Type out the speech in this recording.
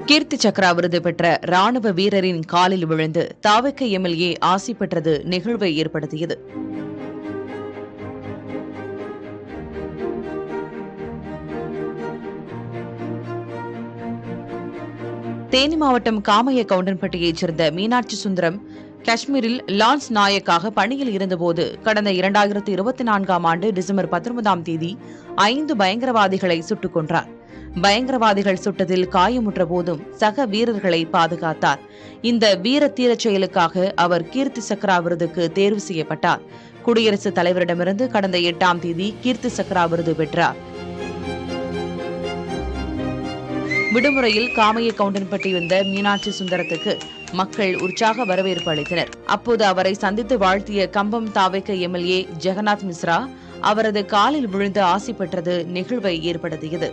கீர்த்தி சக்ரா விருது பெற்ற ராணுவ வீரரின் காலில் விழுந்து தாவக எம்எல்ஏ ஆசி பெற்றது நிகழ்வை ஏற்படுத்தியது. தேனி மாவட்டம் காமைய கவுண்டன்பட்டியைச் சேர்ந்த மீனாட்சி சுந்தரம் காஷ்மீரில் லான்ஸ் நாயக்காக பணியில் இருந்தபோது கடந்த 2024ஆம் ஆண்டு டிசம்பர் 19ஆம் தேதி 5 பயங்கரவாதிகளை சுட்டுக் கொன்றார். பயங்கரவாதிகள் சுட்டதில் காயமுற்ற போதும் சக வீரர்களை பாதுகாத்தார். இந்த வீர தீரச் செயலுக்காக அவர் கீர்த்தி சக்ரா விருதுக்கு தேர்வு செய்யப்பட்டார். குடியரசுத் தலைவரிடமிருந்து கடந்த 8ஆம் தேதி கீர்த்தி சக்ரா விருது பெற்றார். விடுமுறையில் காமைய கவுண்டன்பட்டி வந்த மீனாட்சி சுந்தரத்துக்கு மக்கள் உற்சாக வரவேற்பு அளித்தனர். அப்போது அவரை சந்தித்து வாழ்த்திய கம்பம் தாவக எம்எல்ஏ ஜெகநாத் மிஸ்ரா அவரது காலில் விழுந்து ஆசி பெற்றது நிகழ்வை ஏற்படுத்தியது.